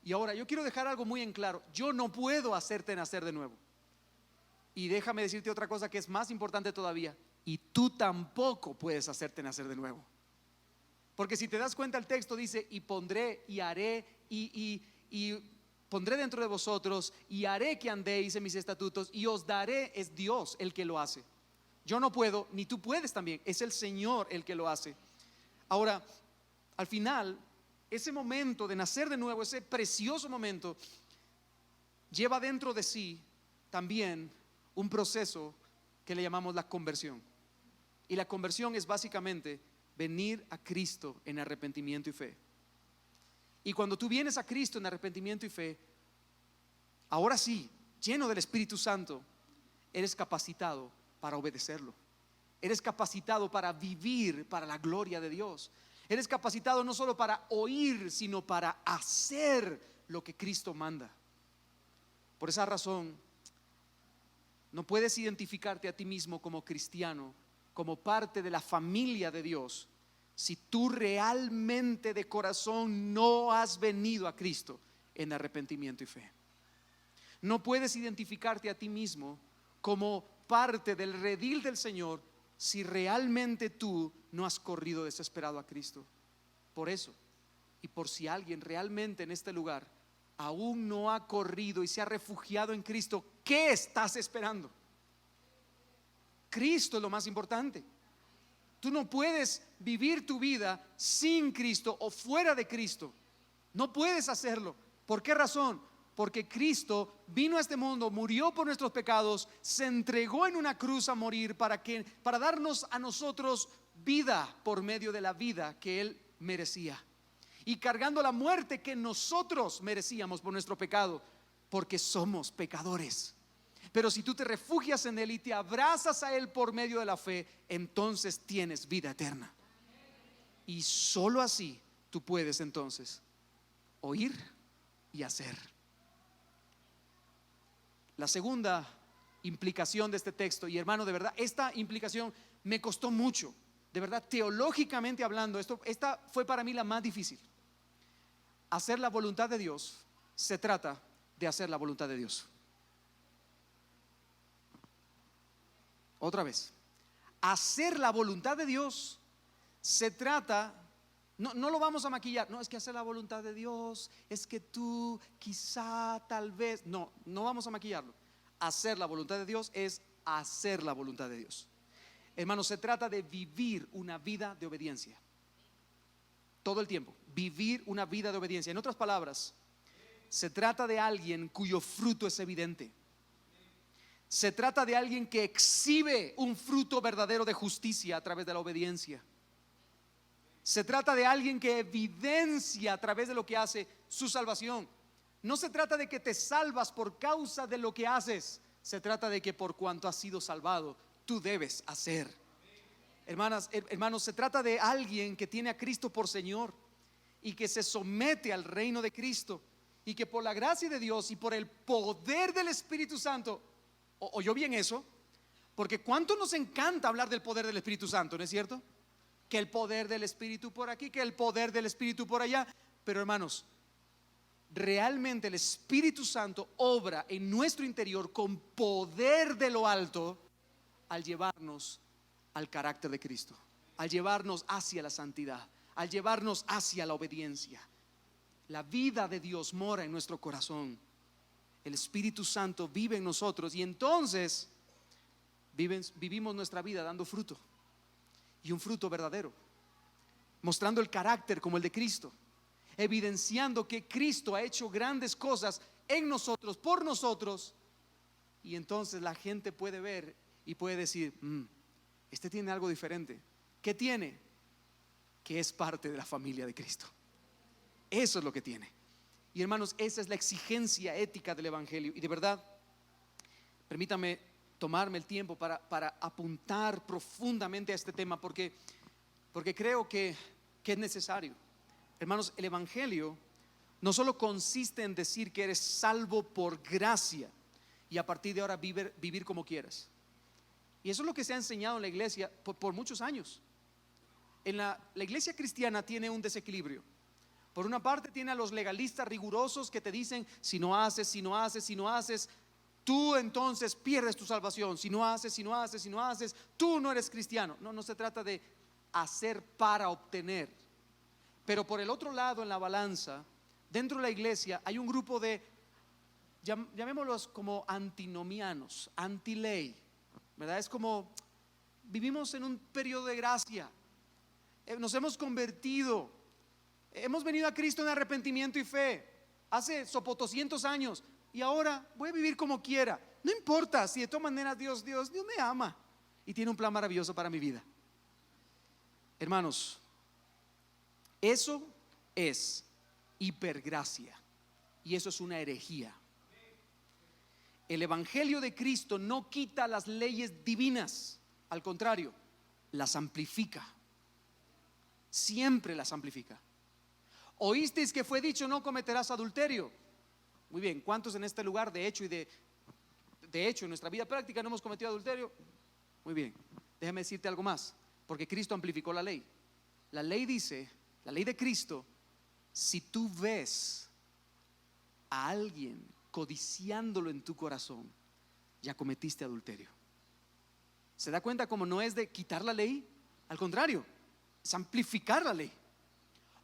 Y ahora yo quiero dejar algo muy en claro: yo no puedo hacerte nacer de nuevo. Y déjame decirte otra cosa que es más importante todavía: y tú tampoco puedes hacerte nacer de nuevo. Porque si te das cuenta, el texto dice: y pondré, y haré, y pondré dentro de vosotros, y haré que andéis en mis estatutos, y os daré. Es Dios el que lo hace. Yo no puedo, ni tú puedes también. Es el Señor el que lo hace. Ahora, al final, ese momento de nacer de nuevo, ese precioso momento, lleva dentro de sí también un proceso que le llamamos la conversión. Y la conversión es básicamente venir a Cristo en arrepentimiento y fe. Y cuando tú vienes a Cristo en arrepentimiento y fe, ahora sí, lleno del Espíritu Santo, eres capacitado para obedecerlo. Eres capacitado para vivir para la gloria de Dios. Eres capacitado no solo para oír, sino para hacer lo que Cristo manda. Por esa razón, no puedes identificarte a ti mismo como cristiano, como parte de la familia de Dios, si tú realmente de corazón no has venido a Cristo en arrepentimiento y fe. No puedes identificarte a ti mismo como parte del redil del Señor si realmente tú no has corrido desesperado a Cristo. Por eso, y por si alguien realmente en este lugar aún no ha corrido y se ha refugiado en Cristo, ¿qué estás esperando? Cristo es lo más importante. Tú no puedes vivir tu vida sin Cristo o fuera de Cristo. No puedes hacerlo. ¿Por qué razón? Porque Cristo vino a este mundo, murió por nuestros pecados, se entregó en una cruz a morir para darnos a nosotros vida por medio de la vida que Él merecía, y cargando la muerte que nosotros merecíamos por nuestro pecado, porque somos pecadores. Pero si tú te refugias en Él y te abrazas a Él por medio de la fe, entonces tienes vida eterna. Y solo así tú puedes entonces oír y hacer. La segunda implicación de este texto, y hermano, de verdad, esta implicación me costó mucho. De verdad, teológicamente hablando, esta fue para mí la más difícil. Hacer la voluntad de Dios se trata de hacer la voluntad de Dios. Otra vez, hacer la voluntad de Dios se trata, no lo vamos a maquillar. No, es que hacer la voluntad de Dios es que tú quizá, tal vez. No vamos a maquillarlo. Hacer la voluntad de Dios es hacer la voluntad de Dios. Hermanos, se trata de vivir una vida de obediencia. Todo el tiempo, vivir una vida de obediencia. En otras palabras, se trata de alguien cuyo fruto es evidente. Se trata de alguien que exhibe un fruto verdadero de justicia a través de la obediencia. Se trata de alguien que evidencia a través de lo que hace su salvación. No se trata de que te salvas por causa de lo que haces. Se trata de que por cuanto has sido salvado, tú debes hacer. Hermanos, se trata de alguien que tiene a Cristo por Señor y que se somete al reino de Cristo, y que por la gracia de Dios y por el poder del Espíritu Santo. ¿Oyó bien eso? Porque cuánto nos encanta hablar del poder del Espíritu Santo, ¿no es cierto? Que el poder del Espíritu por aquí, que el poder del Espíritu por allá. Pero hermanos, realmente el Espíritu Santo obra en nuestro interior con poder de lo alto al llevarnos al carácter de Cristo, al llevarnos hacia la santidad, al llevarnos hacia la obediencia. La vida de Dios mora en nuestro corazón. El Espíritu Santo vive en nosotros, y entonces vivimos nuestra vida dando fruto, y un fruto verdadero, mostrando el carácter como el de Cristo, evidenciando que Cristo ha hecho grandes cosas en nosotros, por nosotros. Y entonces la gente puede ver y puede decir: este tiene algo diferente. ¿Qué tiene? Que es parte de la familia de Cristo. Eso es lo que tiene. Y hermanos, esa es la exigencia ética del Evangelio. Y de verdad, permítame tomarme el tiempo para apuntar profundamente a este tema, porque creo que es necesario. Hermanos, el Evangelio no solo consiste en decir que eres salvo por gracia y a partir de ahora vivir como quieras. Y eso es lo que se ha enseñado en la iglesia por muchos años. La iglesia cristiana tiene un desequilibrio. Por una parte tiene a los legalistas rigurosos que te dicen: si no haces, tú entonces pierdes tu salvación. Si no haces, tú no eres cristiano. No se trata de hacer para obtener. Pero por el otro lado, en la balanza, dentro de la iglesia hay un grupo de, llamémoslos como antinomianos, anti-ley, ¿verdad? Es como, vivimos en un periodo de gracia, nos hemos convertido, hemos venido a Cristo en arrepentimiento y fe hace 200 años, y ahora voy a vivir como quiera. No importa si de todas maneras Dios me ama y tiene un plan maravilloso para mi vida. Hermanos, eso es hipergracia, y eso es una herejía. El Evangelio de Cristo no quita las leyes divinas, al contrario, las amplifica. Siempre las amplifica. Oísteis que fue dicho: no cometerás adulterio. Muy bien, ¿cuántos en este lugar de hecho en nuestra vida práctica no hemos cometido adulterio? Muy bien, déjame decirte algo más, porque Cristo amplificó la ley. La ley dice, la ley de Cristo: si tú ves a alguien codiciándolo en tu corazón, ya cometiste adulterio. ¿Se da cuenta cómo no es de quitar la ley? Al contrario, es amplificar la ley.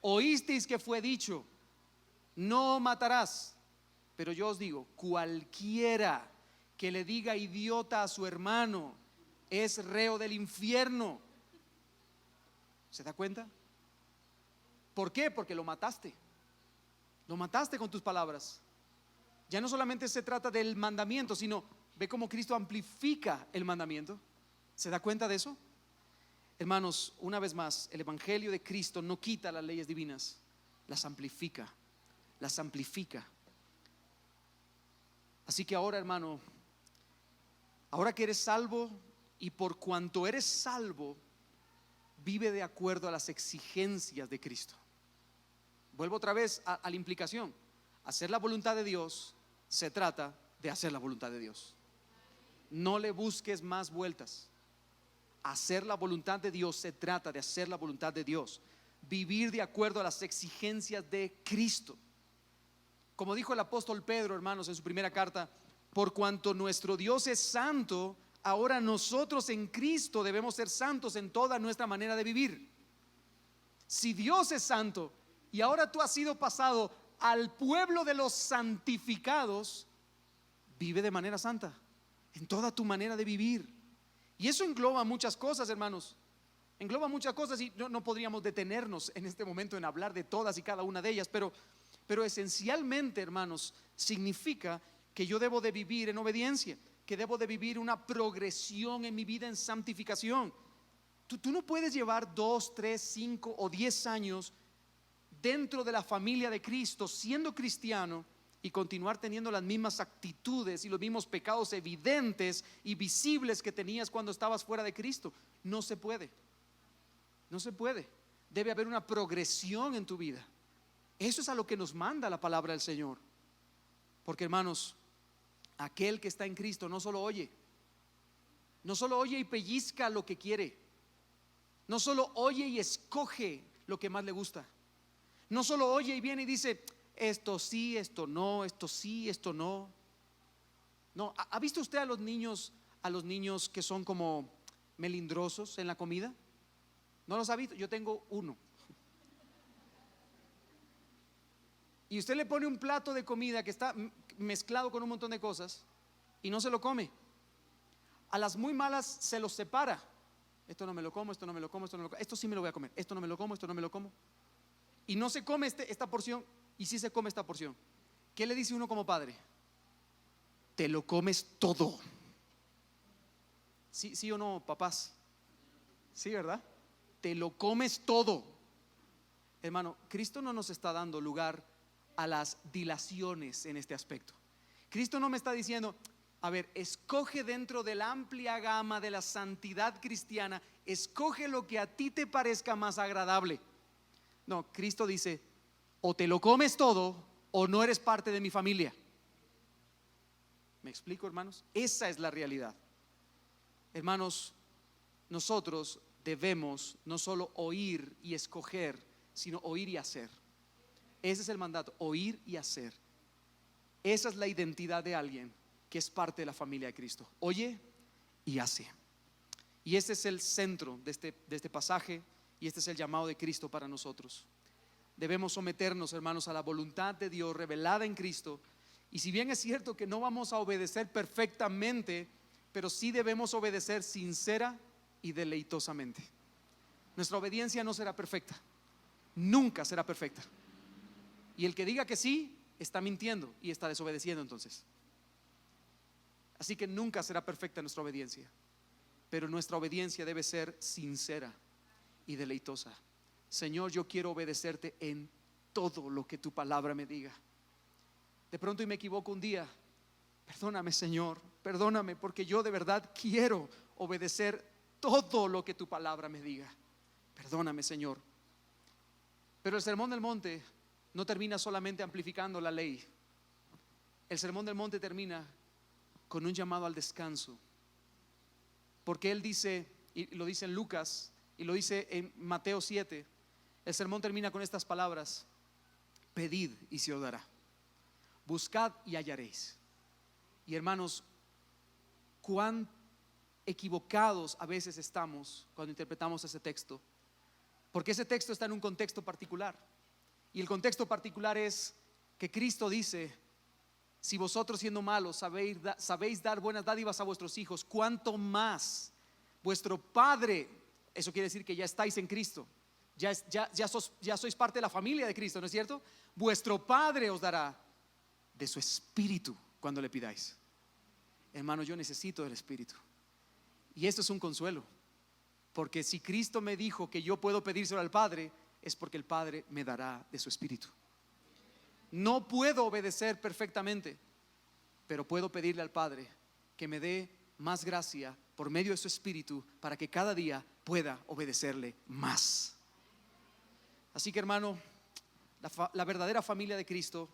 Oísteis que fue dicho, no matarás. Pero yo os digo, cualquiera que le diga idiota a su hermano es reo del infierno. ¿Se da cuenta? ¿Por qué? Porque lo mataste. Lo mataste con tus palabras. Ya no solamente se trata del mandamiento, sino ve cómo Cristo amplifica el mandamiento. ¿Se da cuenta de eso? Hermanos, una vez más, el evangelio de Cristo no quita las leyes divinas, las amplifica, las amplifica. Así que ahora, hermano, ahora que eres salvo, y por cuanto eres salvo, vive de acuerdo a las exigencias de Cristo. Vuelvo otra vez a la implicación. Hacer la voluntad de Dios se trata de hacer la voluntad de Dios. No le busques más vueltas. Hacer la voluntad de Dios se trata de hacer la voluntad de Dios. Vivir de acuerdo a las exigencias de Cristo. Como dijo el apóstol Pedro, hermanos, en su primera carta, por cuanto nuestro Dios es santo, ahora nosotros en Cristo debemos ser santos en toda nuestra manera de vivir. Si Dios es santo y ahora tú has sido pasado al pueblo de los santificados, vive de manera santa en toda tu manera de vivir. Y eso engloba muchas cosas, hermanos. Engloba muchas cosas y no podríamos detenernos en este momento en hablar de todas y cada una de ellas, pero esencialmente, hermanos, significa que yo debo de vivir en obediencia, que debo de vivir una progresión en mi vida en santificación. Tú no puedes llevar 2, 3, 5 o 10 años dentro de la familia de Cristo siendo cristiano y continuar teniendo las mismas actitudes y los mismos pecados evidentes y visibles que tenías cuando estabas fuera de Cristo. No se puede. No se puede. Debe haber una progresión en tu vida. Eso es a lo que nos manda la palabra del Señor. Porque, hermanos, aquel que está en Cristo no solo oye y pellizca lo que quiere, no solo oye y escoge lo que más le gusta, no solo oye y viene y dice esto sí, esto no, esto sí, esto no. No, ¿ha visto usted a los niños que son como melindrosos en la comida? ¿No los ha visto? Yo tengo uno. Y usted le pone un plato de comida que está mezclado con un montón de cosas y no se lo come. A las muy malas se los separa. Esto no me lo como, esto no me lo como, esto no me lo como, esto sí me lo voy a comer, esto no me lo como, esto no me lo como. Y no se come esta porción y sí se come esta porción. ¿Qué le dice uno como padre? Te lo comes todo. ¿Sí, sí o no, papás? Sí, ¿verdad? Te lo comes todo. Hermano, Cristo no nos está dando lugar a las dilaciones en este aspecto. Cristo no me está diciendo, a ver, escoge dentro de la amplia gama de la santidad cristiana, escoge lo que a ti te parezca más agradable. No, Cristo dice, o te lo comes todo o no eres parte de mi familia. ¿Me explico, hermanos? Esa es la realidad. Hermanos, nosotros debemos no solo oír y escoger, sino oír y hacer. Ese es el mandato, oír y hacer. Esa es la identidad de alguien que es parte de la familia de Cristo. Oye y hace. Y este es el centro de este pasaje, y este es el llamado de Cristo para nosotros. Debemos someternos, hermanos, a la voluntad de Dios revelada en Cristo. Y si bien es cierto que no vamos a obedecer perfectamente, pero sí debemos obedecer sincera y deleitosamente. Nuestra obediencia no será perfecta, nunca será perfecta. Y el que diga que sí, está mintiendo y está desobedeciendo entonces. Así que nunca será perfecta nuestra obediencia, pero nuestra obediencia debe ser sincera y deleitosa. Señor, yo quiero obedecerte en todo lo que tu palabra me diga. De pronto y me equivoco un día, perdóname, Señor, perdóname, porque yo de verdad quiero obedecer todo lo que tu palabra me diga. Perdóname, Señor. Pero el Sermón del Monte no termina solamente amplificando la ley. El Sermón del Monte termina con un llamado al descanso, porque Él dice, y lo dice en Lucas y lo dice en Mateo 7, el sermón termina con estas palabras: pedid y se os dará, buscad y hallaréis. Y hermanos, cuán equivocados a veces estamos cuando interpretamos ese texto, porque ese texto está en un contexto particular, y el contexto particular es que Cristo dice: si vosotros siendo malos sabéis dar buenas dádivas a vuestros hijos, cuánto más vuestro Padre, eso quiere decir que ya estáis en Cristo, ya sois parte de la familia de Cristo, ¿no es cierto? Vuestro Padre os dará de su Espíritu cuando le pidáis. Hermano, yo necesito del Espíritu, y esto es un consuelo, porque si Cristo me dijo que yo puedo pedírselo al Padre, es porque el Padre me dará de su Espíritu. No puedo obedecer perfectamente, pero puedo pedirle al Padre que me dé más gracia por medio de su Espíritu, para que cada día pueda obedecerle más. Así que, hermano, la verdadera familia de Cristo,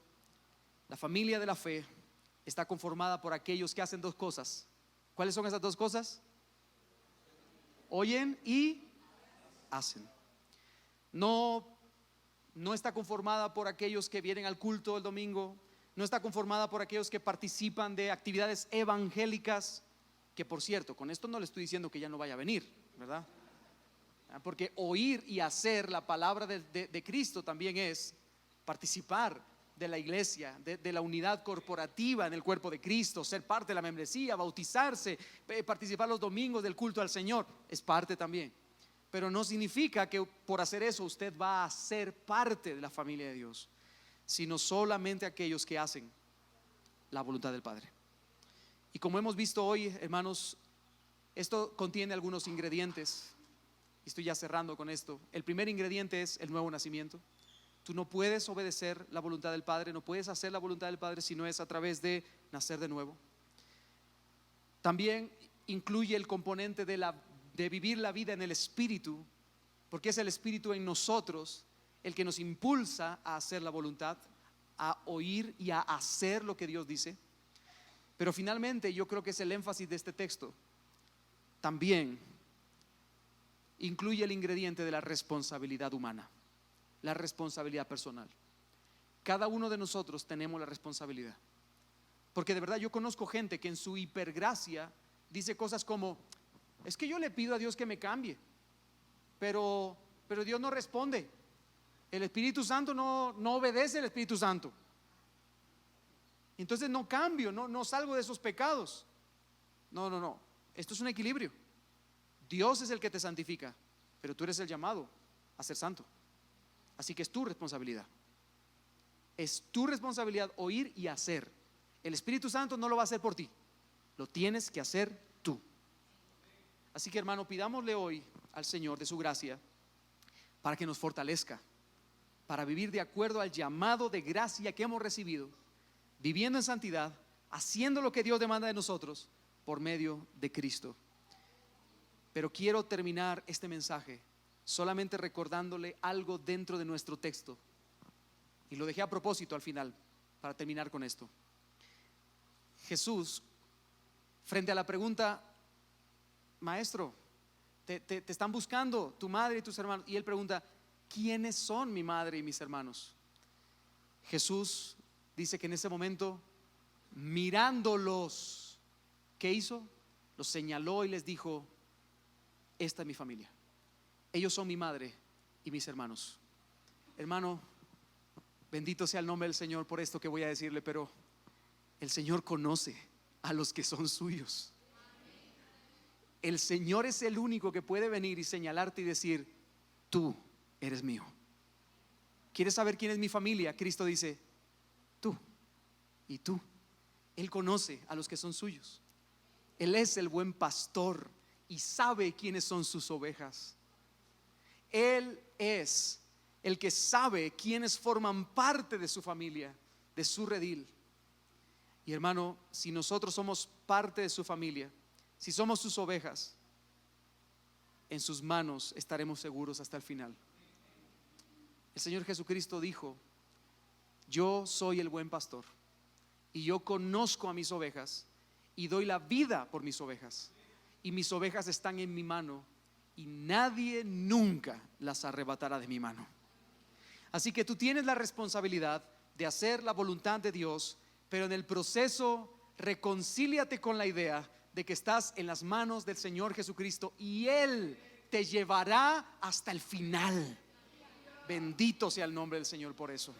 la familia de la fe, está conformada por aquellos que hacen dos cosas. ¿Cuáles son esas dos cosas? Oyen y hacen. No está conformada por aquellos que vienen al culto el domingo. No está conformada por aquellos que participan de actividades evangélicas, que por cierto, con esto no le estoy diciendo que ya no vaya a venir, ¿verdad? Porque oír y hacer la palabra de Cristo también es participar de la iglesia, de la unidad corporativa en el cuerpo de Cristo, ser parte de la membresía, bautizarse, participar los domingos del culto al Señor, es parte también. Pero no significa que por hacer eso usted va a ser parte de la familia de Dios, sino solamente aquellos que hacen la voluntad del Padre. Y como hemos visto hoy, hermanos, esto contiene algunos ingredientes. Estoy ya cerrando con esto. El primer ingrediente es el nuevo nacimiento. Tú no puedes obedecer la voluntad del Padre, no puedes hacer la voluntad del Padre si no es a través de nacer de nuevo. También incluye el componente de vivir la vida en el Espíritu, porque es el Espíritu en nosotros el que nos impulsa a hacer la voluntad, a oír y a hacer lo que Dios dice. Pero finalmente yo creo que es el énfasis de este texto. También incluye el ingrediente de la responsabilidad humana, la responsabilidad personal. Cada uno de nosotros tenemos la responsabilidad, porque de verdad yo conozco gente que en su hipergracia dice cosas como: es que yo le pido a Dios que me cambie, pero Dios no responde. El Espíritu Santo no obedece al Espíritu Santo. Entonces no cambio, no salgo de esos pecados. No. Esto es un equilibrio. Dios es el que te santifica, pero tú eres el llamado a ser santo. Así que es tu responsabilidad. Es tu responsabilidad oír y hacer. El Espíritu Santo no lo va a hacer por ti, lo tienes que hacer tú. Así que, hermano, pidámosle hoy al Señor de su gracia para que nos fortalezca, para vivir de acuerdo al llamado de gracia que hemos recibido, viviendo en santidad, haciendo lo que Dios demanda de nosotros por medio de Cristo. Pero quiero terminar este mensaje solamente recordándole algo dentro de nuestro texto, y lo dejé a propósito al final para terminar con esto. Jesús, frente a la pregunta: maestro, te están buscando tu madre y tus hermanos, y él pregunta: ¿quiénes son mi madre y mis hermanos? Jesús dice que en ese momento, mirándolos, ¿qué hizo? Los señaló y les dijo: esta es mi familia, ellos son mi madre y mis hermanos. Hermano, bendito sea el nombre del Señor por esto que voy a decirle, pero el Señor conoce a los que son suyos. El Señor es el único que puede venir y señalarte y decir: tú eres mío. ¿Quieres saber quién es mi familia? Cristo dice: tú y tú. Él conoce a los que son suyos. Él es el buen pastor y sabe quiénes son sus ovejas. Él es el que sabe quiénes forman parte de su familia, de su redil. Y hermano, si nosotros somos parte de su familia, si somos sus ovejas, en sus manos estaremos seguros hasta el final. El Señor Jesucristo dijo: yo soy el buen pastor y yo conozco a mis ovejas y doy la vida por mis ovejas, y mis ovejas están en mi mano y nadie nunca las arrebatará de mi mano. Así que tú tienes la responsabilidad de hacer la voluntad de Dios, pero en el proceso reconcíliate con la idea de que estás en las manos del Señor Jesucristo y Él te llevará hasta el final. Bendito sea el nombre del Señor por eso.